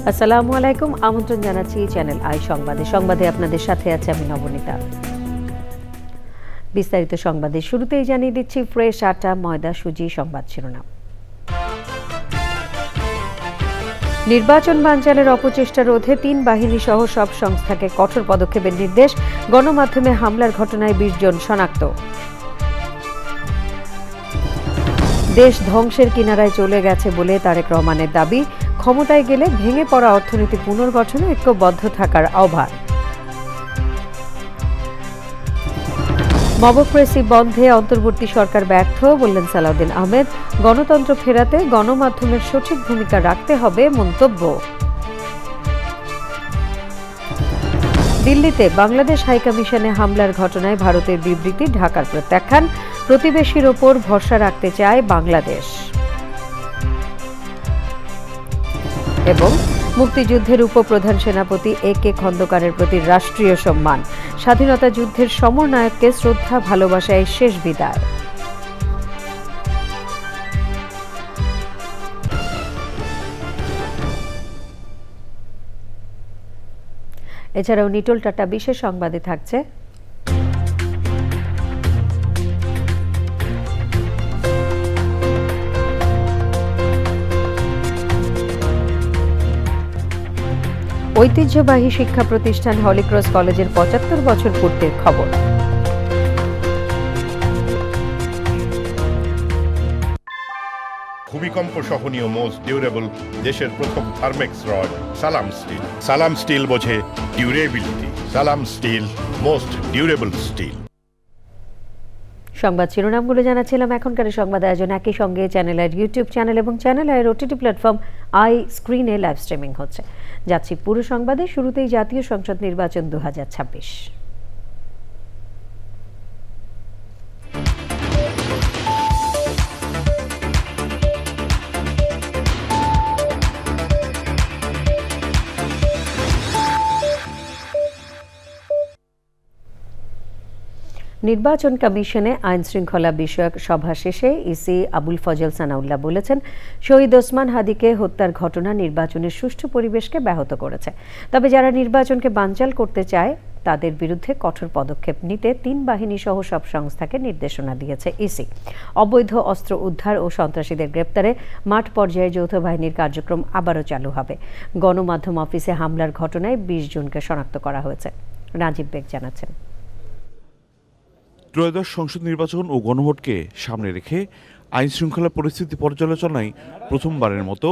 আসসালামু আলাইকুম, আমন্ত্রণ জানাচ্ছি চ্যানেল আই সংবাদে আপনাদের সাথে আছে আমি নবনীতা। বিস্তারিত সংবাদের শুরুতেই জানিয়ে দিচ্ছি ফ্রেশ আটা, ময়দা, সুজি সংবাদ শিরোনাম। নির্বাচন বানচালের অপচেষ্টা রোধে ৩ বাহিনী সহ সব সংস্থাকে কঠোর পদক্ষেপের নির্দেশ। গণমাধ্যমে হামলার ঘটনায় ২০ জন শনাক্ত। দেশ ধ্বংসের কিনারায় চলে গেছে বলে তারেক রহমানের দাবি। ক্ষমতায় গেলে ভেঙে পড়া অর্থনীতি পুনর্গঠনে ঐক্যবদ্ধ থাকার আহ্বান। মবক্রেসি বন্ধে অন্তর্বর্তী সরকার ব্যর্থ বললেন সালাউদ্দিন আহমেদ। গণতন্ত্র ফেরাতে গণমাধ্যমের সঠিক ভূমিকা রাখতে হবে মন্তব্য। দিল্লিতে বাংলাদেশ হাইকমিশনে হামলার ঘটনায় ভারতের বিবৃতি, ঢাকার প্রত্যাখ্যান। প্রতিবেশীর ওপর ভরসা রাখতে চায় বাংলাদেশ। এবং মুক্তিযুদ্ধের উপপ্রধান সেনাপতি এ.কে খন্দকারের প্রতি রাষ্ট্রীয় সম্মান। স্বাধীনতা যুদ্ধের সমরনায়ককে শ্রদ্ধা ভালোবাসায় শেষ বিদায়। এছাড়াও নিটোল টাটা বিশেষ সংবাদে থাকছে ঐতিহ্যবাহী শিক্ষা প্রতিষ্ঠান হলিক্রস কলেজের ৭৫ বছর পূর্তির খবর। ভূমিকম্প সহনীয় মোস্ট ডিউরেবল দেশের প্রথম থার্মেক্স রড সালাম স্টিল। সালাম স্টিল বোঝে ডিউরেবিলিটি। সালাম স্টিল, মোস্ট ডিউরেবল স্টিল। সংবাদ শিরোনামগুলো জানাচ্ছিলাম। এখনকার সংবাদ আয়োজন একই সঙ্গে চ্যানেলের ইউটিউব চ্যানেল এবং চ্যানেলের ওটিটি প্ল্যাটফর্ম আই স্ক্রিনে লাইভ স্ট্রিমিং হচ্ছে। যাচ্ছি পুরো সংবাদে। শুরুতেই জাতীয় সংসদ নির্বাচন ২০২৬। নির্বাচন কমিশনে আইন শৃঙ্খলা বিষয়ক সভা শেষে ইসি আবুল ফজল সানাউল্লাহ বলেছেন, শহীদ ওসমান হাদিকে হত্যার ঘটনা নির্বাচনের সুষ্ঠু পরিবেশকে ব্যাহত করেছে। তবে যারা নির্বাচনকে বানচাল করতে চায় তাদের বিরুদ্ধে কঠোর পদক্ষেপ নিতে ৩ বাহিনী সহ সব সংস্থাকে নির্দেশনা দিয়েছে ইসি। অবৈধ অস্ত্র উদ্ধার ও সন্ত্রাসীদের গ্রেপ্তারে মাঠ পর্যায়ে যৌথ বাহিনীর কার্যক্রম আবারও চালু হবে। গণমাধ্যম অফিসে হামলার ঘটনায় ২০ জনকে শনাক্ত করা হয়েছে। রাজীব বেগ জানাচ্ছেন। ত্রয়োদশ সংসদ নির্বাচন ও গণভোটকে সামনে রেখে আইন শৃঙ্খলা পরিস্থিতি পর্যালোচনায় প্রথমবারের মতো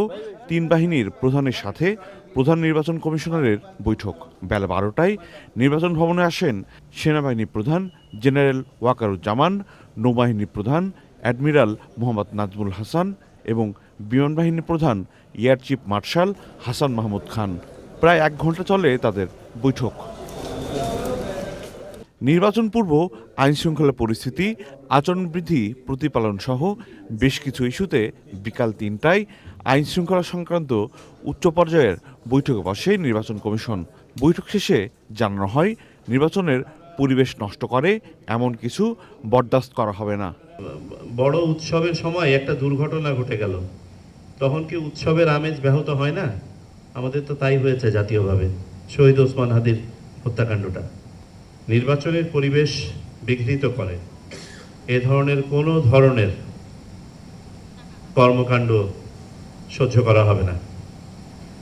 ৩ বাহিনীর প্রধানের সাথে প্রধান নির্বাচন কমিশনারের বৈঠক। বেলা ১২টায় নির্বাচন ভবনে আসেন সেনাবাহিনী প্রধান জেনারেল ওয়াকারুজ্জামান, নৌবাহিনী প্রধান অ্যাডমিরাল মোহাম্মদ নাজমুল হাসান এবং বিমান বাহিনী প্রধান air chief marshal Hasan Mahmud Khan. প্রায় ১ ঘণ্টা চলে তাদের বৈঠক। নির্বাচন পূর্ব আইন শৃঙ্খলা পরিস্থিতি, আচরণবিধি প্রতিপালন সহ বেশ কিছু ইস্যুতে বিকাল ৩টায় আইন শৃঙ্খলা সংক্রান্ত উচ্চ পর্যায়ের বৈঠকে বসে নির্বাচন কমিশন। বৈঠক শেষে জানানো হয়, নির্বাচনের পরিবেশ নষ্ট করে এমন কিছু বরদাস্ত করা হবে না। বড় উৎসবের সময় একটা দুর্ঘটনা ঘটে গেল, তখন কি উৎসবের আমেজ ব্যাহত হয় না? আমাদের তো তাই হয়েছে জাতীয়ভাবে, শহীদ ওসমান হাদির হত্যাকাণ্ডটা নির্বাচনের পরিবেশ বিঘ্নিত করে। এ ধরনের কোনো ধরনের কর্মকাণ্ড সহ্য করা হবে না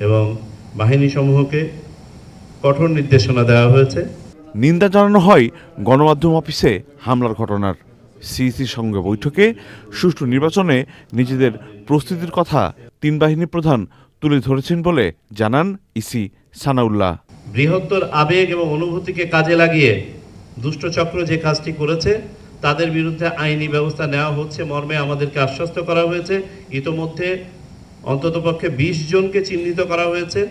এবং বাহিনী সমূহকে কঠোর নির্দেশনা দেওয়া হয়েছে। নিন্দা জানানো হয় গণমাধ্যম অফিসে হামলার ঘটনার। সিইসির সঙ্গে বৈঠকে সুষ্ঠু নির্বাচনে নিজেদের প্রস্তুতির কথা ৩ বাহিনী প্রধান তুলে ধরেছেন বলে জানান ইসি সানাউল্লাহ। বৃহত্তর আবেগ এবং অনুভূতিকে কাজে লাগিয়ে দুষ্ট চক্র যে কাজটি করেছে তাদের বিরুদ্ধে আইনি ব্যবস্থা নেওয়া হচ্ছে মর্মে আমাদেরকে আশ্বস্ত করা হয়েছে। ইতোমধ্যে অন্ততপক্ষে ২০ জনকে চিহ্নিত করা হয়েছে,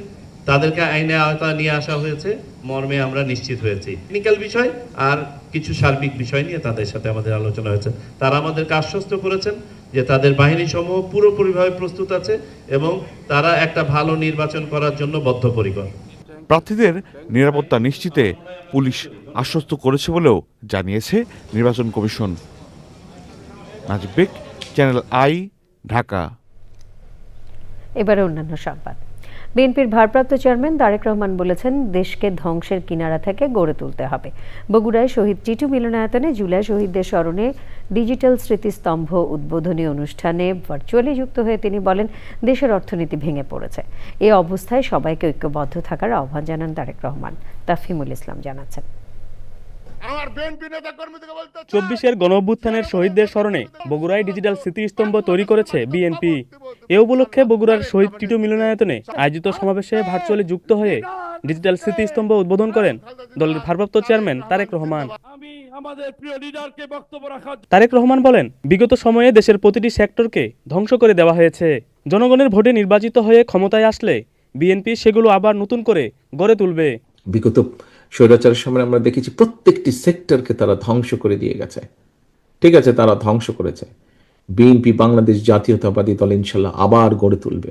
তাদেরকে আইনের আওতায় নিয়ে আসা হয়েছে মর্মে আমরা নিশ্চিত হয়েছি। টেকনিক্যাল বিষয় আর কিছু সার্বিক বিষয় নিয়ে তাদের সাথে আমাদের আলোচনা হয়েছে। তারা আমাদেরকে আশ্বস্ত করেছেন যে তাদের বাহিনী সমূহ পুরোপুরিভাবে প্রস্তুত আছে এবং তারা একটা ভালো নির্বাচন করার জন্য বদ্ধপরিকর। প্রার্থীদের নিরাপত্তা নিশ্চিতে পুলিশ আশ্বস্ত করেছে বলেও জানিয়েছে নির্বাচন commission. Najib beg, channel I, Dhaka. এবারে অন্যান্য সংবাদ। বিএনপির ভারপ্রাপ্ত চেয়ারম্যান তারেক রহমান বলেছেন, দেশকে ধ্বংসের কিনারা থেকে গড়ে তুলতে হবে। বগুড়ায় শহীদ টিটু মিলনায়তনে জুলাই শহীদদের স্মরণে ডিজিটাল স্মৃতিস্তম্ভ উদ্বোধনী অনুষ্ঠানে ভার্চুয়ালি যুক্ত হয়ে তিনি বলেন, দেশের অর্থনীতি ভেঙে পড়েছে। এ অবস্থায় সবাইকে ঐক্যবদ্ধ থাকার আহ্বান জানান তারেক রহমান। তাফহিমুল ইসলাম জানাচ্ছেন। 24-এর গণঅভ্যুত্থানের শহীদদের স্মরণে বগুড়ায় ডিজিটাল স্মৃতিস্তম্ভ তৈরি করেছে বিএনপি। এ উপলক্ষে বগুড়ার শহীদ টিটু মিলনায়তনে আয়োজিত সমাবেশে ভার্চুয়ালি যুক্ত হয়ে ডিজিটাল স্মৃতিস্তম্ভ উদ্বোধন করেন দলের ভারপ্রাপ্ত চেয়ারম্যান তারেক রহমান। তারেক রহমান বলেন, বিগত সময়ে দেশের প্রতিটি সেক্টরকে ধ্বংস করে দেওয়া হয়েছে। জনগণের ভোটে নির্বাচিত হয়ে ক্ষমতায় আসলে বিএনপি সেগুলো আবার নতুন করে গড়ে তুলবে। বিগত স্বৈরাচারের সময় আমরা দেখেছি প্রত্যেকটি সেক্টরকে তারা ধ্বংস করে দিয়ে গেছে। ঠিক আছে, তারা ধ্বংস করেছে। বিএনপি বাংলাদেশ জাতীয়তাবাদী দল ইনশাল্লাহ আবার গড়ে তুলবে।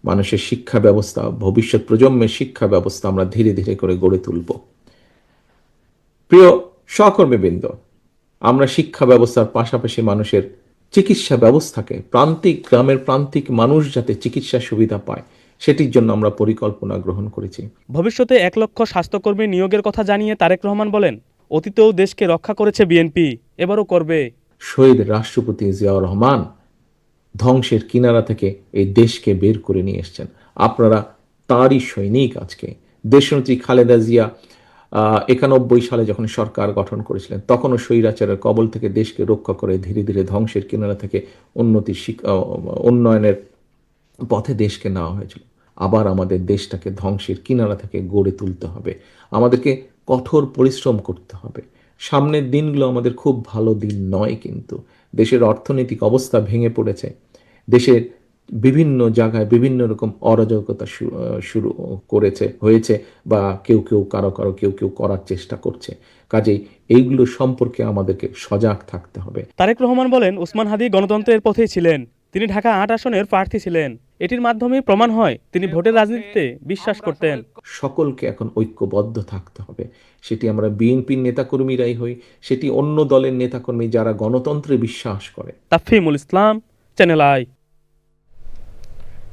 মানুষের শিক্ষা ব্যবস্থা, ভবিষ্যৎ প্রজন্মের শিক্ষা ব্যবস্থা আমরা ধীরে ধীরে করে গড়ে তুলব। প্রিয় সহকর্মীবৃন্দ, আমরা শিক্ষা ব্যবস্থার পাশাপাশি মানুষের চিকিৎসা ব্যবস্থাকে গ্রামের প্রান্তিক মানুষ যাতে চিকিৎসা সুবিধা পায় সেটির জন্য আমরা পরিকল্পনা গ্রহণ করেছি। ভবিষ্যতে 1 লক্ষ স্বাস্থ্যকর্মী নিয়োগের কথা জানিয়ে তারেক রহমান বলেন, অতীতেও দেশকে রক্ষা করেছে বিএনপি, এবারও করবে। শহীদ রাষ্ট্রপতি জিয়াউর রহমান ধ্বংসের কিনারা থেকে এই দেশকে বের করে নিয়ে এসেছেন। আপনারা তারই সৈনিক। আজকে দেশনেত্রী খালেদা জিয়া 91 সালে যখন সরকার গঠন করেছিলেন, তখনও স্বৈরাচারের কবল থেকে দেশকে রক্ষা করে ধীরে ধীরে ধ্বংসের কিনারা থেকে উন্নয়নের পথে দেশকে নেওয়া হয়েছিল। আবার আমাদের দেশটাকে ধ্বংসের কিনারা থেকে গড়ে তুলতে হবে। আমাদেরকে কঠোর পরিশ্রম করতে হবে। সামনের দিনগুলো আমাদের খুব ভালো দিন নয়, কিন্তু দেশের অর্থনৈতিক অবস্থা ভেঙে পড়েছে। দেশের বিভিন্ন জায়গায় বিভিন্ন রকম অরাজকতা শুরু হয়েছে বা কেউ কেউ করার চেষ্টা করছে। কাজেই এইগুলো সম্পর্কে আমাদেরকে সজাগ থাকতে হবে। তারেক রহমান বলেন, ওসমান হাদি গণতন্ত্রের পথেই ছিলেন। তিনি ঢাকা 8 আসনের প্রার্থী ছিলেন। এটির মাধ্যমে প্রমাণ হয় তিনি ভোটের রাজনীতিতে বিশ্বাস করতেন। সকলকে এখন ঐক্যবদ্ধ থাকতে হবে। সেটি আমরা বিএনপির নেতাকর্মীরাই হই, সেটি অন্য দলের নেতাকর্মী যারা গণতন্ত্রে বিশ্বাস করে। তাফহিমুল ইসলাম, চ্যানেল আই।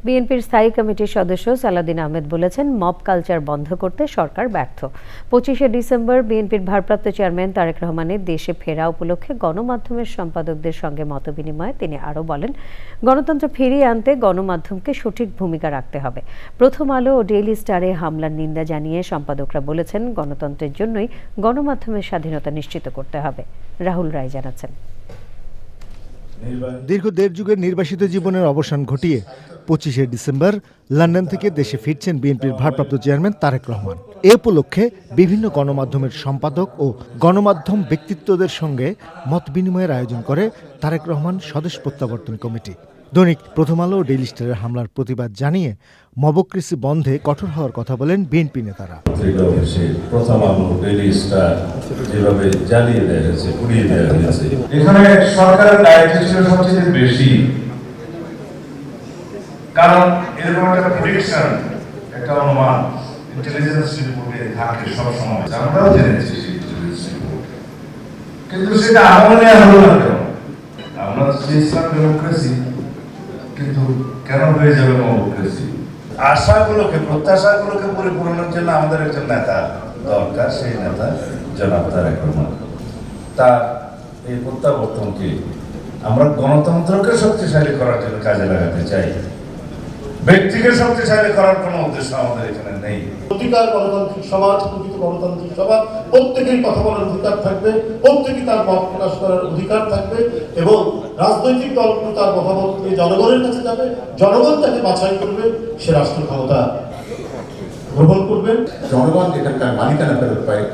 বিএনপির স্থায়ী কমিটির সদস্য সালাউদ্দিন আহমেদ বলেছেন, মব কালচার বন্ধ করতে সরকার ব্যর্থ। 25শে ডিসেম্বর বিএনপির ভারপ্রাপ্ত চেয়ারম্যান তারেক রহমানের দেশে ফেরা উপলক্ষে গণমাধ্যমের সম্পাদকদের সঙ্গে মতবিনিময়ে তিনি আরও বলেন, গণতন্ত্র ফিরিয়ে আনতে গণমাধ্যমকে সঠিক ভূমিকা রাখতে হবে। প্রথম আলো ও ডেইলি স্টারে হামলার নিন্দা জানিয়ে সম্পাদকরা বলেছেন, গণতন্ত্রের জন্যই গণমাধ্যমের স্বাধীনতা নিশ্চিত করতে হবে। রাহুল রায় জানাচ্ছেন, দীর্ঘ 1.5 যুগের নির্বাসিত জীবনের অবসান ঘটিয়ে 25শে ডিসেম্বর লন্ডন থেকে দেশে ফিরছেন বিএনপির ভারপ্রাপ্ত চেয়ারম্যান তারেক রহমান। এ উপলক্ষে বিভিন্ন গণমাধ্যমের সম্পাদক ও গণমাধ্যম ব্যক্তিত্বদের সঙ্গে মত বিনিময়ের আয়োজন করে তারেক রহমান স্বদেশ প্রত্যাবর্তন কমিটি। দৈনিক প্রথম আলো ও ডেইলি স্টারের হামলার প্রতিবাদ জানিয়ে মবক্রেসি বন্ধে কঠোর হওয়ার কথা বলেন বিএনপি নেতারা। প্রথম আলো, ডেইলি স্টার যেভাবে জ্বালিয়ে দেওয়া হয়েছে, পুড়িয়ে দেওয়া হয়েছে, এখানে সরকারের দায়িত্ব ছিল সবচেয়ে বেশি। কারণ এরকম একটা প্রেডিকশন, একটা অনুমান ইন্টেলিজেন্স রিপোর্টে থাকে সবসময়, আমরাও জেনেছি ইন্টেলিজেন্স রিপোর্ট, কিন্তু সেটা আমলে হলো না কেন? আমরা চেয়েছিলাম ডেমোক্রেসি, কিন্তু কেন হয়ে যাবে ডেমোক্রেসি? আশাগুলোকে, প্রত্যাশাগুলোকে পরিপূরণের জন্য আমাদের একজন নেতা দরকার, সেই নেতা জনাব তারেক রহমান। তার এই প্রত্যাবর্তনকে আমরা গণতন্ত্রকে শক্তিশালী করার জন্য কাজে লাগাতে চাই। ব্যক্তিকে শক্তিশালী করার কোনো উদ্দেশ্য আমাদের এখানে নেই। প্রতিকার গণতান্ত্রিক সমাজ, প্রকৃত গণতান্ত্রিক সমাজ, প্রত্যেকেই কথা বলার অধিকার থাকবে, প্রত্যেকেই তার মত প্রকাশ করার অধিকার থাকবে এবং রাজনৈতিক দলগুলো তার মতামত নিয়ে জনগণের কাছে যাবে, জনগণ তাকে বাছাই করবে, সে রাষ্ট্র ক্ষমতা গ্রহণ করবেন। জনগণ এখানকার মালিকানা ফেরত পায়,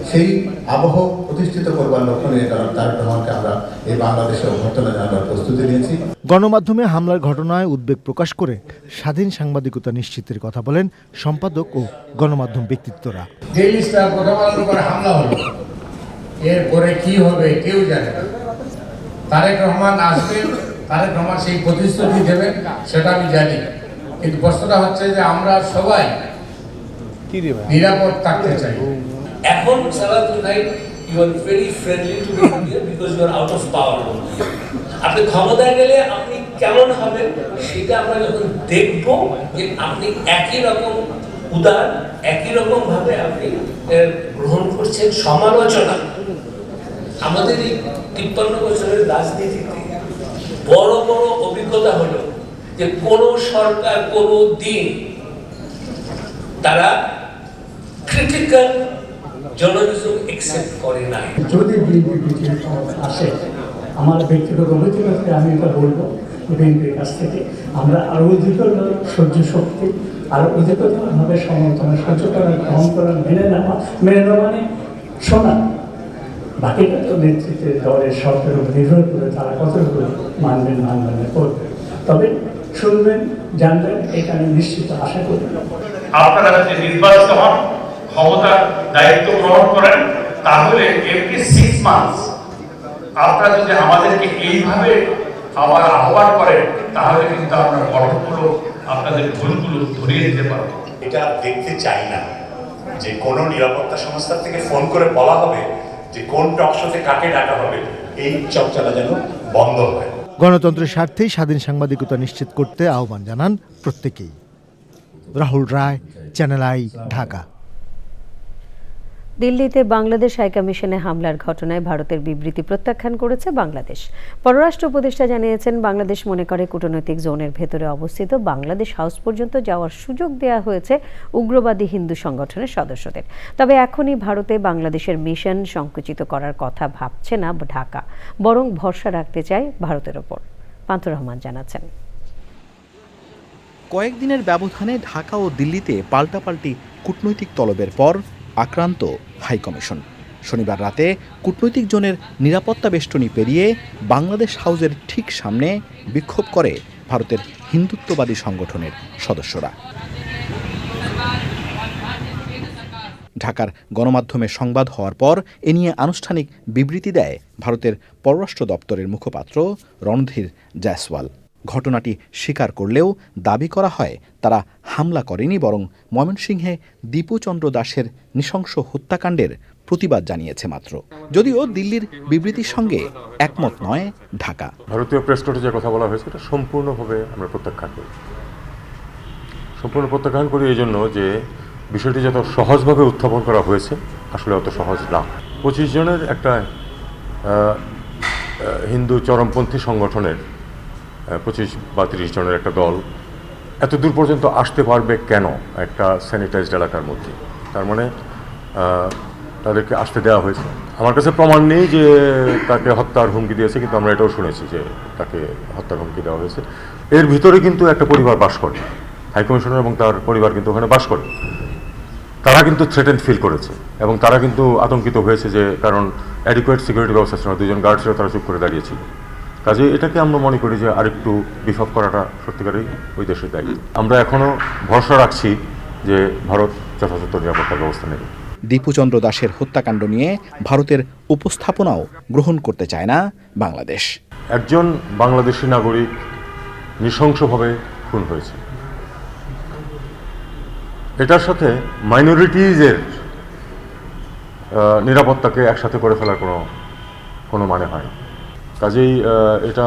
সেই আবহ প্রতিষ্ঠিত করবার লক্ষ্য নিয়ে তারেক রহমানকে আমরা এই বাংলাদেশে অভ্যর্থনা জানানোর প্রস্তুতি নিয়েছি। গণমাধ্যমে হামলার ঘটনায় উদ্বেগ প্রকাশ করে স্বাধীন সাংবাদিকতা নিশ্চিতের কথা বলেন সম্পাদক ও গণমাধ্যম ব্যক্তিত্বরা। ডেইলি স্টার প্রথম আলোর উপর হামলা হলো, এরপরে কি হবে কেউ জানে না। তারেক রহমান আসবেন, তারেক রহমান সেই প্রতিশ্রুতি দেবেন, সেটা আমি জানি, কিন্তু প্রশ্নটা হচ্ছে যে আমরা সবাই নিরাপদ থাকতে চাই। এখন সালাউদ্দিন ভাই, you are very friendly to India because you are out of power. আপনি ক্ষমতায় গেলে আপনি কেমন হবে সেটা আমরা যখন দেখব যে আপনি একই রকম উদার একই রকম ভাবে আপনি গ্রহণ করছেন সমালোচনা। আমাদের এই 53 বছরের রাজনীতিতে বড় বড় অভিজ্ঞতা হলো যে কোন সরকার কোন দিন তারা ক্রিটিক্যাল জার্নালিজম একসেপ্ট করে না। যদি বিএনপি আসে, আমার ব্যক্তিগত অভিজ্ঞতা আমি এটা বলবো বিএনপির কাছ থেকে আমরা আরো অধিকতর সহ্য শক্তি আর অধিকতরভাবে সমালোচনা সহ্য করা, গ্রহণ করা, মেনে নেওয়া মানে শোনা। বাকিটা তো নেতৃত্বের দলের সরকারের উপর নির্ভর করে তারা কতটুকু মানবেন না করবে, তবে শুনবেন, জানবেন, এটা আমি নিশ্চিত আশা করি। আপনারা যদি নির্বাচিত হন, ক্ষমতার দায়িত্ব গ্রহণ করেন, তাহলে এমনি 6 মাস আপনারা যদি আমাদেরকে এইভাবে আবার আহ্বান করেন, তাহলে কিন্তু আমরা গঠনগুলো আপনাদের ভুলগুলো ধরিয়ে দিতে পারবো। এটা দেখতে চাই না যে কোনো নিরাপত্তা সংস্থা থেকে ফোন করে বলা হবে যে কোন টকশোতে কাকে ডাকা হবে, এই চর্চাটা যেন বন্ধ হয়। গণতন্ত্রের স্বার্থেই স্বাধীন সাংবাদিকতা নিশ্চিত করতে আহ্বান জানান প্রত্যেকেই। রাহুল রায়, চ্যানেল আই, ঢাকা। দিল্লিতে বাংলাদেশ হাইকমিশনে হামলার ঘটনায় ভারতের বিবৃতি প্রত্যাখ্যান করেছে বাংলাদেশ। পররাষ্ট্র উপদেষ্টা জানিয়েছেন, বাংলাদেশ মনে করে কূটনৈতিক জোনের ভেতরে অবস্থিত বাংলাদেশ হাউস পর্যন্ত যাওয়ার সুযোগ দেওয়া হয়েছে উগ্রবাদী হিন্দু সংগঠনের সদস্যদের। তবে এখনই ভারতে বাংলাদেশের মিশন সংকুচিত করার কথা ভাবছে না ঢাকা, বরং ভরসা রাখতে চায় ভারতের ওপর। পান্থুর রহমান জানাচ্ছেন। কয়েকদিনের ব্যবধানে ঢাকা ও দিল্লিতে পাল্টাপাল্টি কূটনৈতিক তলবের পর আক্রান্ত হাইকমিশন। শনিবার রাতে কূটনৈতিক জোনের নিরাপত্তা বেষ্টনী পেরিয়ে বাংলাদেশ হাউসের ঠিক সামনে বিক্ষোভ করে ভারতের হিন্দুত্ববাদী সংগঠনের সদস্যরা। ঢাকার গণমাধ্যমে সংবাদ হওয়ার পর এ নিয়ে আনুষ্ঠানিক বিবৃতি দেয় ভারতের পররাষ্ট্র দপ্তরের মুখপাত্র রণধীর জয়সওয়াল। ঘটনাটি স্বীকার করলেও দাবি করা হয় তারা হামলা করেনি, বরং ময়মনসিংহে দীপু চন্দ্র দাসের নৃশংস হত্যাকাণ্ডের প্রতিবাদ জানিয়েছে মাত্র। যদিও দিল্লির বিবৃতির সঙ্গে একমত নয় ঢাকা। ভারতীয় প্রেস নোটে যে কথা বলা হয়েছে এটা সম্পূর্ণভাবে আমরা প্রত্যাখ্যান করি। সম্পূর্ণ প্রত্যাখ্যান করি এই জন্য যে বিষয়টি যত সহজভাবে উত্থাপন করা হয়েছে আসলে অত সহজ না। 25 জনের একটা হিন্দু চরমপন্থী সংগঠনের 25 বা 30 জনের একটা দল এত দূর পর্যন্ত আসতে পারবে কেন একটা স্যানিটাইজড এলাকার মধ্যে? তার মানে তাদেরকে আসতে দেওয়া হয়েছে। আমার কাছে প্রমাণ নেই যে তাকে হত্যার হুমকি দিয়েছে, কিন্তু আমরা এটাও শুনেছি যে তাকে হত্যার হুমকি দেওয়া হয়েছে। এর ভিতরে কিন্তু একটা পরিবার বাস করে, হাইকমিশনার এবং তার পরিবার কিন্তু ওখানে বাস করে। তারা কিন্তু থ্রেটেন্ড ফিল করেছে এবং তারা কিন্তু আতঙ্কিত হয়েছে, যে কারণ অ্যাডিকুয়েট সিকিউরিটি ব্যবস্থা ছিল, 2 জন গার্ড ছিল, তারা চুপ করে দাঁড়িয়েছিল। কাজে এটাকে আমরা মনে করি যে আরেকটু বিফাপ করাটা সত্যিকারই ওই দেশের দায়িত্ব। আমরা এখনও ভরসা রাখছি যে ভারত যথাযথ নিরাপত্তা ব্যবস্থা নেবে। দীপুচন্দ্র দাসের হত্যাকাণ্ড নিয়ে ভারতের উপস্থাপনাও গ্রহণ করতে চায় না বাংলাদেশ। একজন বাংলাদেশি নাগরিক নৃশংসভাবে খুন হয়েছে, এটার সাথে মাইনরিটিজের নিরাপত্তাকে একসাথে করে ফেলার কোনো মানে হয়। কাজেই এটা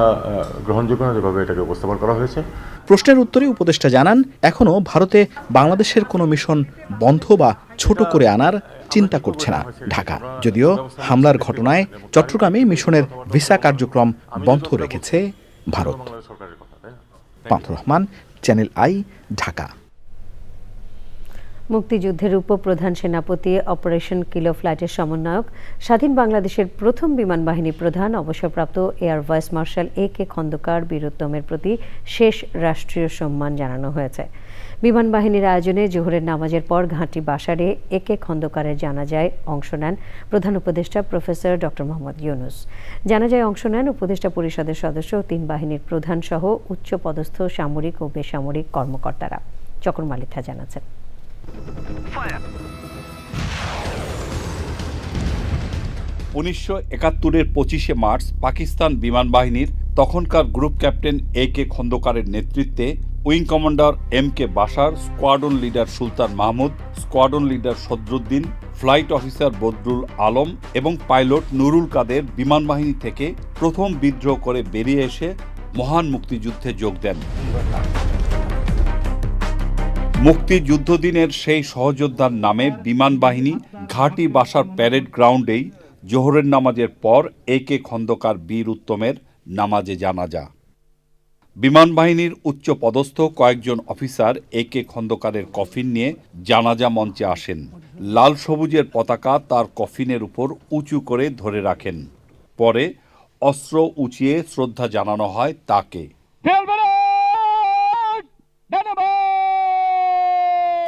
গ্রহণযোগ্য না যেভাবে এটাকে উপস্থাপন করা হয়েছে। প্রশ্নের উত্তরে উপদেষ্টা জানান, এখনও ভারতে বাংলাদেশের কোনো মিশন বন্ধ বা ছোট করে আনার চিন্তা করছে না ঢাকা। যদিও হামলার ঘটনায় চট্টগ্রামে মিশনের ভিসা কার্যক্রম বন্ধ রেখেছে ভারত। Panthur Rahman, channel I, Dhaka. মুক্তিযুদ্ধের উপপ্রধান সেনাপতি, অপারেশন কিলো ফ্লাইটের সমন্বয়ক, স্বাধীন বাংলাদেশের প্রথম বিমান বাহিনী প্রধান, অবসরপ্রাপ্ত air vice marshal AK Khandakar বীরোত্তমের প্রতি শেষ রাষ্ট্রীয় সম্মান জানানো হয়েছে। বিমান বাহিনীর আয়োজনে জোহরের নামাজের পর ঘাঁটি বাসারে এ.কে খন্দকারের জানাজায় অংশ নেন প্রধান উপদেষ্টা প্রফেসর ডক্টর মোহাম্মদ ইউনূস। জানাজায় অংশ নেন উপদেষ্টা পরিষদের সদস্য ও 3 বাহিনীর প্রধান সহ উচ্চপদস্থ সামরিক ও বেসামরিক কর্মকর্তারা। চকর মালিথা জানাচ্ছেন। 1971-এর 25শে মার্চ পাকিস্তান বিমান বাহিনীর তখনকার গ্রুপ ক্যাপ্টেন এ.কে খন্দকারের নেতৃত্বে wing commander MK Bashar, squadron leader Sultan Mahmud, squadron leader Sadruddin, flight officer Badrul Alam এবং পাইলট নুরুল কাদের বিমান বাহিনী থেকে প্রথম বিদ্রোহ করে বেরিয়ে এসে মহান মুক্তিযুদ্ধে যোগ দেন। মুক্তিযুদ্ধ দিনের সেই সহযোদ্ধার নামে বিমান বাহিনী ঘাঁটি বাসার প্যারেড গ্রাউন্ডেই জোহরের নামাজের পর AK খন্দকার বীর উত্তমের নামাজে জানাজা। বিমান বাহিনীর উচ্চ পদস্থ কয়েকজন অফিসার AK খন্দকারের কফিন নিয়ে জানাজা মঞ্চে আসেন। লাল সবুজের পতাকা তার কফিনের উপর উঁচু করে ধরে রাখেন। পরে অস্ত্র উঁচিয়ে শ্রদ্ধা জানানো হয় তাকে।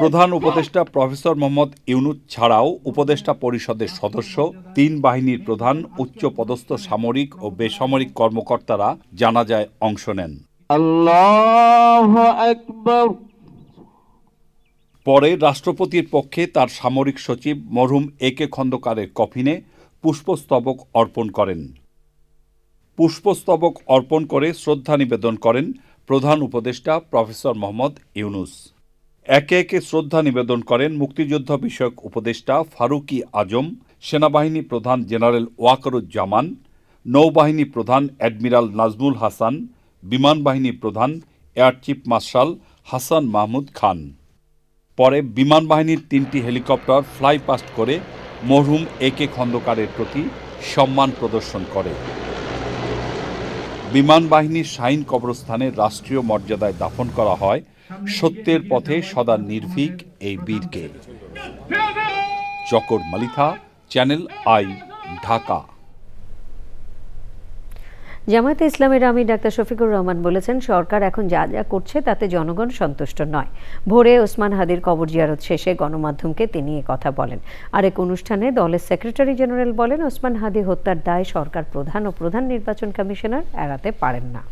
প্রধান উপদেষ্টা প্রফেসর মোহাম্মদ ইউনূস ছাড়াও উপদেষ্টা পরিষদের সদস্য, 3 বাহিনীর প্রধান, উচ্চ পদস্থ সামরিক ও বেসামরিক কর্মকর্তারা জানাজায় অংশ নেন। আল্লাহু আকবার। পরে রাষ্ট্রপতির পক্ষে তার সামরিক সচিব মরহুম AK খন্দকারের কফিনে পুষ্পস্তবক অর্পণ করেন। পুষ্পস্তবক অর্পণ করে শ্রদ্ধা নিবেদন করেন প্রধান উপদেষ্টা প্রফেসর মোহাম্মদ ইউনূস। একে একে শ্রদ্ধা নিবেদন করেন মুক্তিযুদ্ধ বিষয়ক উপদেষ্টা ফারুকী আজম, সেনাবাহিনী প্রধান জেনারেল ওয়াকারুজ্জামান, নৌবাহিনী প্রধান অ্যাডমিরাল নাজমুল হাসান, বিমান বাহিনী প্রধান air chief marshal Hasan Mahmud Khan. পরে বিমান বাহিনীর 3টি হেলিকপ্টার ফ্লাই পাস্ট করে মরহুম AK খন্দকারের প্রতি সম্মান প্রদর্শন করে। বিমান বাহিনীর শাহীন কবরস্থানে রাষ্ট্রীয় মর্যাদায় দাফন করা হয় সত্যের পথে সদা নির্ভীক এই বীরকে। চকর মালিথা, চ্যানেল আই, ঢাকা। জামায়াতে ইসলামের আমির ডাক্তার শফিকুর রহমান বলেছেন, সরকার এখন যা যা করছে তাতে জনগণ সন্তুষ্ট নয়। ভোরে ওসমান হাদির কবর জিয়ারত শেষে গণমাধ্যমকে তিনি কথা বলেন। আরেক অনুষ্ঠানে দলের সেক্রেটারি জেনারেল বলেন, ওসমান হাদি হত্যার দায় সরকার প্রধান ও প্রধান নির্বাচন কমিশনার এড়াতে পারেন না।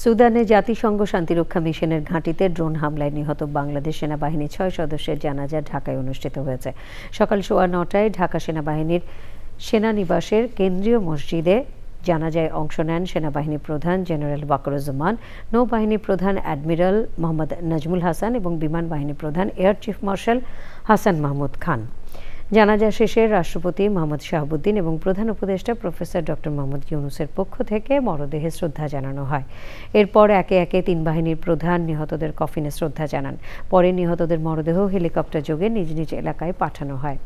সুদানে জাতিসংঘ শান্তিরক্ষা মিশনের ঘাঁটিতে ড্রোন হামলায় নিহত বাংলাদেশ সেনাবাহিনীর 6 সদস্যের জানাজা ঢাকায় অনুষ্ঠিত হয়েছে। সকাল 9:15টায় ঢাকা সেনাবাহিনীর সেনানিবাসের কেন্দ্রীয় মসজিদে জানাজায় অংশ নেন সেনাবাহিনী প্রধান জেনারেল ওয়াকারুজ্জামান, নৌবাহিনী প্রধান অ্যাডমিরাল মোহাম্মদ নাজমুল হাসান এবং বিমান বাহিনী প্রধান air chief marshal Hasan Mahmud Khan. জানাজা শেষে রাষ্ট্রপতি মোহাম্মদ শাহাবুদ্দিন এবং প্রধান উপদেষ্টা প্রফেসর ডক্টর মোহাম্মদ ইউনূসের পক্ষ থেকে মরদেহে শ্রদ্ধা জানানো হয়। এরপর একে একে 3 বাহিনীর প্রধান নিহতদের কফিনে শ্রদ্ধা জানান। পরে নিহতদের মরদেহ হেলিকপ্টার যোগে নিজ নিজ এলাকায় পাঠানো হয়।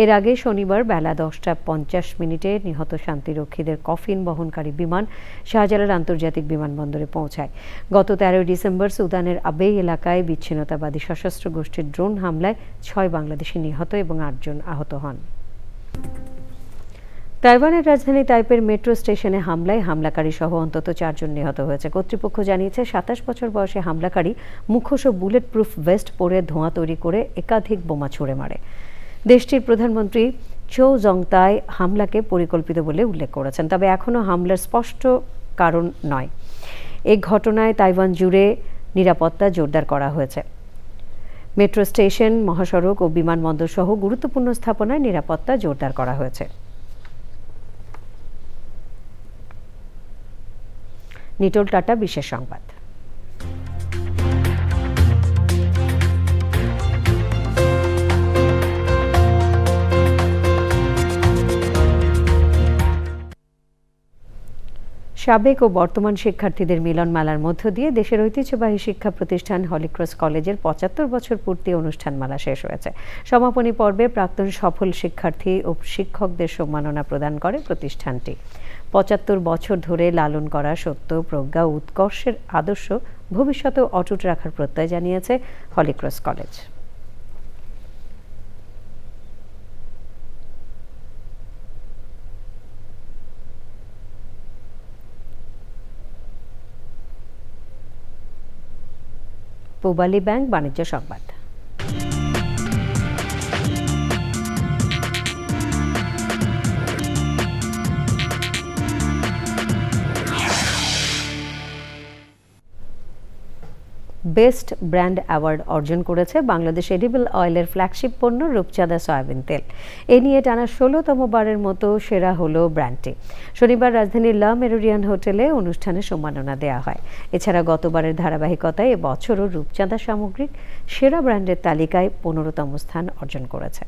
এর আগে শনিবার বেলা 10:50 নিহত শান্তিরক্ষীদের কফিন বহনকারী বিমান শাহজালাল আন্তর্জাতিক বিমানবন্দরে পৌঁছায়। গত 13 ডিসেম্বর সুদানের আবেই এলাকায় বিচ্ছিন্নতাবাদী সশস্ত্র গোষ্ঠীর ড্রোন হামলায় 6 বাংলাদেশি নিহত এবং 8 জন আহত হন। তাইওয়ানের রাজধানী তাইপের মেট্রো স্টেশনে হামলাকারী সহ অন্তত 4 জন নিহত হয়েছে। কর্তৃপক্ষ জানিয়েছে, 27 বছর বয়সী হামলাকারী মুখোশ ও বুলেট প্রুফ ভেস্ট পরে ধোঁয়া তৈরি করে একাধিক বোমা ছুড়ে মারে। দেশটির প্রধানমন্ত্রী চৌ জংতাই হামলাকে পরিকল্পিত বলে উল্লেখ করেছেন, তবে এখনও হামলার স্পষ্ট কারণ নয়। এই ঘটনায় তাইওয়ান জুড়ে নিরাপত্তা জোরদার করা হয়েছে। মেট্রো স্টেশন, মহাসড়ক ও বিমানবন্দর সহ গুরুত্বপূর্ণ স্থাপনায় নিরাপত্তা জোরদার করা হয়েছে। নিটোল টাটা বিশেষ সংবাদ। সাবেক ও বর্তমান শিক্ষার্থীদের মিলন মেলার মধ্য দিয়ে দেশের ঐতিহ্যবাহী শিক্ষা প্রতিষ্ঠান হলিক্রস কলেজের 75 বছর পূর্তি অনুষ্ঠানমালা শেষ হয়েছে। সমাপনী পর্বে প্রাক্তন সফল শিক্ষার্থী ও শিক্ষকদের সম্মাননা প্রদান করে প্রতিষ্ঠানটি। 75 বছর ধরে লালন করা সত্য, প্রজ্ঞা ও উৎকর্ষের আদর্শ ভবিষ্যতেও অটুট রাখার প্রত্যয় জানিয়েছে হলিক্রস কলেজ। পূবালী ব্যাংক বাণিজ্য সংবাদ। বেস্ট ব্র্যান্ড অ্যাওয়ার্ড অর্জন করেছে বাংলাদেশ এডিবল অয়েলের ফ্ল্যাগশিপ পণ্য রূপচাঁদা সয়াবিন তেল। এ নিয়ে টানা 16তম বারের মতো সেরা হলো ব্র্যান্ডটি। শনিবার রাজধানীর লা মেরিডিয়ান হোটেলে অনুষ্ঠানে সম্মাননা দেওয়া হয়। এছাড়া গতবারের ধারাবাহিকতায় এবছরও রূপচাঁদা সামগ্রিক সেরা ব্র্যান্ডের তালিকায় 15তম স্থান অর্জন করেছে।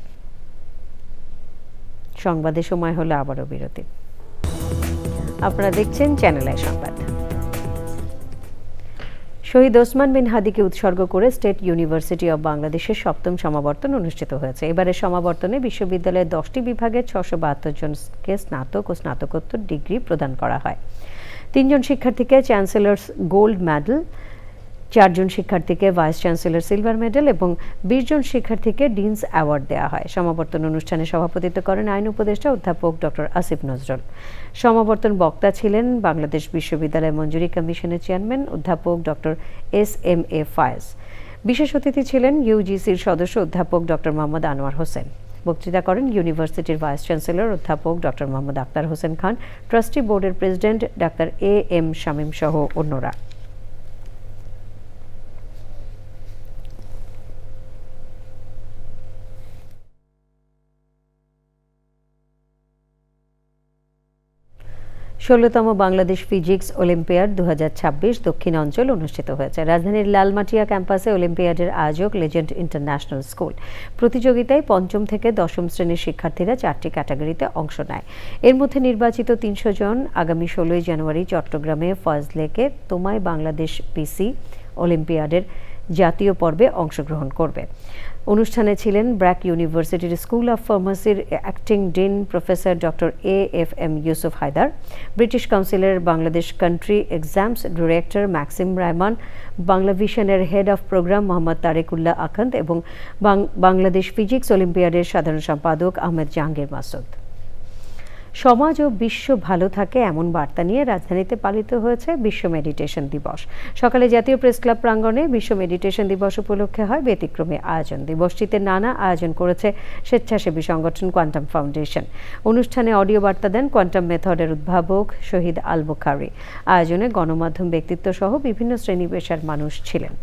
সংবাদে সময় হলো আবারও বিরতি। আপনারা দেখছেন চ্যানেল আই সংবাদ। শহীদ ওসমান বিন হাদিকে উৎসর্গ করে স্টেট ইউনিভার্সিটি অব বাংলাদেশের 7ম সমাবর্তন অনুষ্ঠিত হয়েছে। এবারের সমাবর্তনে বিশ্ববিদ্যালয়ের 10টি বিভাগের 672 জনকে স্নাতক ও স্নাতকোত্তর ডিগ্রি প্রদান করা হয়। 3 জন শিক্ষার্থীকে চ্যান্সেলর্স গোল্ড মেডেল, 4 জন শিক্ষার্থীকে ভাইস চ্যান্সেলর সিলভার মেডেল এবং 20 জন শিক্ষার্থীকে ডিনস অ্যাওয়ার্ড দেওয়া হয়। সমাবর্তন অনুষ্ঠানে সভাপতিত্ব করেন আইন উপদেষ্টা অধ্যাপক ডক্টর আসিফ নজরুল। সমাবর্তন বক্তা ছিলেন বাংলাদেশ বিশ্ববিদ্যালয় মঞ্জুরি কমিশনের চেয়ারম্যান অধ্যাপক ডক্টর এস.এম.এ. ফায়েজ। বিশেষ অতিথি ছিলেন ইউজিসির সদস্য অধ্যাপক ডক্টর মোহাম্মদ আনোয়ার হোসেন। বক্তৃতা করেন ইউনিভার্সিটির ভাইস চ্যান্সেলর অধ্যাপক ডক্টর মোহাম্মদ আক্তার হোসেন খান, ট্রাস্টি বোর্ডের প্রেসিডেন্ট ডাক্তার এ.এম. শামীম সহ অন্যরা। ষোলতম বাংলাদেশ ফিজিক্স অলিম্পিয়াড 2026 দক্ষিণ অঞ্চল অনুষ্ঠিত হয়েছে। রাজধানীর লালমাটিয়া ক্যাম্পাসে অলিম্পিয়াডের আয়োজক লেজেন্ড ইন্টারন্যাশনাল স্কুল। প্রতিযোগিতায় 5ম থেকে 10ম শ্রেণীর শিক্ষার্থীরা 4টি ক্যাটাগরিতে অংশ নেয়। এর মধ্যে নির্বাচিত 300 জন আগামী 16 জানুয়ারি চট্টগ্রামে ফজলেকে তোমায় বাংলাদেশ পিসি অলিম্পিয়াডের জাতীয় পর্বে অংশগ্রহণ করবে। অনুষ্ঠানে ছিলেন ব্র্যাক ইউনিভার্সিটির স্কুল অফ ফার্মাসির acting dean professor doctor AFM. Yusuf Haider, British কাউন্সিলের Bangladesh country exams director Maxim Raiman, Bangla ভিশনের head of programme Mohammad Tarekullah Akhand এবং বাংলাদেশ ফিজিক্স অলিম্পিয়াডের সাধারণ সম্পাদক আহমেদ জাহাঙ্গীর মাসুদ। সমাজ ও বিশ্ব ভালো থাকে এমন বার্তা নিয়ে রাজধানীতে পালিত হয়েছে বিশ্ব মেডিটেশন দিবস। সকালে জাতীয় প্রেস ক্লাব প্রাঙ্গণে বিশ্ব মেডিটেশন দিবস উপলক্ষে হয় ব্যতিক্রমী আয়োজন। দিবসটিতে নানা আয়োজন করেছে স্বেচ্ছাসেবী সংগঠন কোয়ান্টাম ফাউন্ডেশন। অনুষ্ঠানে অডিও বার্তা দেন কোয়ান্টাম মেথডের উদ্ভাবক শহীদ আল বুখারী। আয়োজনে গণমাধ্যম ব্যক্তিত্ব সহ বিভিন্ন শ্রেণী পেশার মানুষ ছিলেন।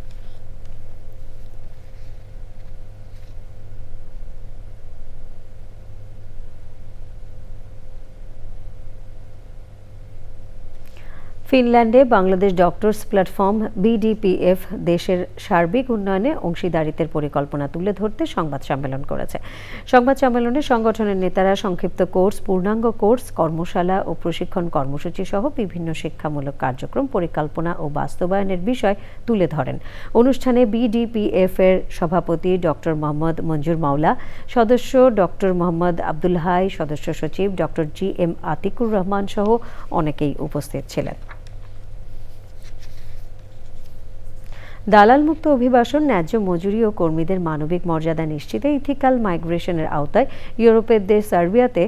ফিনল্যান্ডে বাংলাদেশ ডক্টরস প্ল্যাটফর্ম বিডিপিএফ দেশের সার্বিক উন্নয়নে অংশীদারিত্বের পরিকল্পনা তুলে ধরতে সংবাদ সম্মেলন করেছে। সংবাদ সম্মেলনে সংগঠনের নেতারা সংক্ষিপ্ত কোর্স, পূর্ণাঙ্গ কোর্স, কর্মশালা ও প্রশিক্ষণ কর্মসূচি সহ বিভিন্ন শিক্ষামূলক কার্যক্রম পরিকল্পনা ও বাস্তবায়নের বিষয় তুলে ধরেন। অনুষ্ঠানে বিডিপিএফ এর সভাপতি ডক্টর মোহাম্মদ মঞ্জুর মাওলা, সদস্য ডক্টর মোহাম্মদ আব্দুল হাই, সদস্য সচিব ডক্টর জি.এম. আতিকুর রহমান সহ অনেকেই উপস্থিত ছিলেন। দালালমুক্ত অভিবাসন, ন্যায্য মজুরি ও কর্মীদের মানবিক মর্যাদা নিশ্চিতে ইথিক্যাল মাইগ্রেশনের আওতায় ইউরোপের দেশ সার্বিয়াতে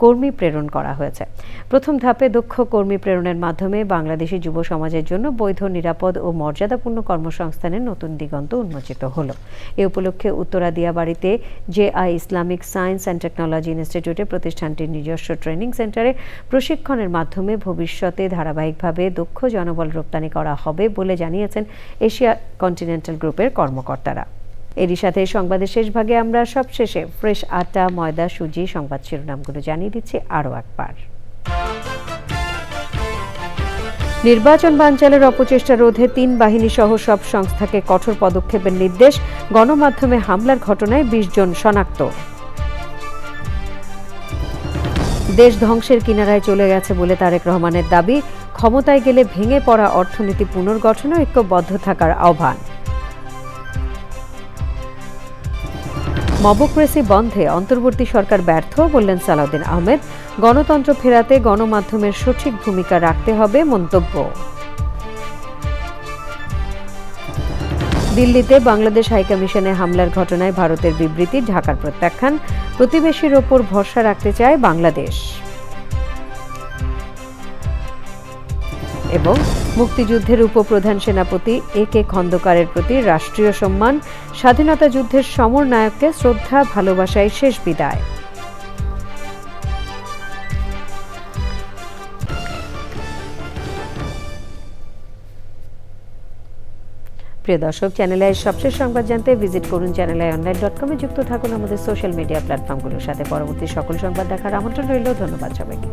কর্মী প্রেরণ করা হয়েছে। প্রথম ধাপে দক্ষ কর্মী প্রেরণের মাধ্যমে বাংলাদেশি যুব সমাজের জন্য বৈধ, নিরাপদ ও মর্যাদাপূর্ণ কর্মসংস্থানের নতুন দিগন্ত উন্মোচিত হলো। এ উপলক্ষে উত্তরা দিয়াবাড়িতে JI. Islamic science and technology ইনস্টিটিউটে প্রতিষ্ঠানটির নিজস্ব ট্রেনিং সেন্টারে প্রশিক্ষণের মাধ্যমে ভবিষ্যতে ধারাবাহিকভাবে দক্ষ জনবল রপ্তানি করা হবে বলে জানিয়েছেন এশিয়া কন্টিনেন্টাল গ্রুপের কর্মকর্তারা। এরই সাথে সংবাদের শেষ ভাগে আমরা সবশেষে ফ্রেশ আটা, ময়দা, সুজি সংবাদ শিরোনামগুলো জানিয়ে দিচ্ছি আরও একবার। নির্বাচন বানচালের অপচেষ্টা রোধে 3 বাহিনী সহ সব সংস্থাকে কঠোর পদক্ষেপের নির্দেশ। গণমাধ্যমে হামলার ঘটনায় 20 জন শনাক্ত। দেশ ধ্বংসের কিনারায় চলে গেছে বলে তারেক রহমানের দাবি। ক্ষমতায় গেলে ভেঙে পড়া অর্থনীতি পুনর্গঠনে ঐক্যবদ্ধ থাকার আহ্বান। মবক্রেসি বন্ধে অন্তর্বর্তী সরকার ব্যর্থ বললেন সালাউদ্দিন আহমেদ। গণতন্ত্র ফেরাতে গণমাধ্যমের সঠিক ভূমিকা রাখতে হবে মন্তব্য। দিল্লিতে বাংলাদেশ হাইকমিশনে হামলার ঘটনায় ভারতের বিবৃতি, ঢাকার প্রত্যাখ্যান। প্রতিবেশীর ওপর ভরসা রাখতে চায় বাংলাদেশ। এবং মুক্তিযুদ্ধের উপপ্রধান সেনাপতি এ.কে. খন্দকারের প্রতি রাষ্ট্রীয় সম্মান। স্বাধীনতা যুদ্ধের সমর নায়ককে শ্রদ্ধা, ভালোবাসায় শেষ বিদায়। প্রিয় দর্শক, চ্যানেল আইয়ের সবশেষ সংবাদ জানতে ভিজিট করুন channelionline.com-এ। যুক্ত থাকুন আমাদের সোশ্যাল মিডিয়া প্ল্যাটফর্মগুলোর সাথে। পরবর্তী সকল সংবাদ দেখার আমন্ত্রণ রইল। ধন্যবাদ সবাইকে।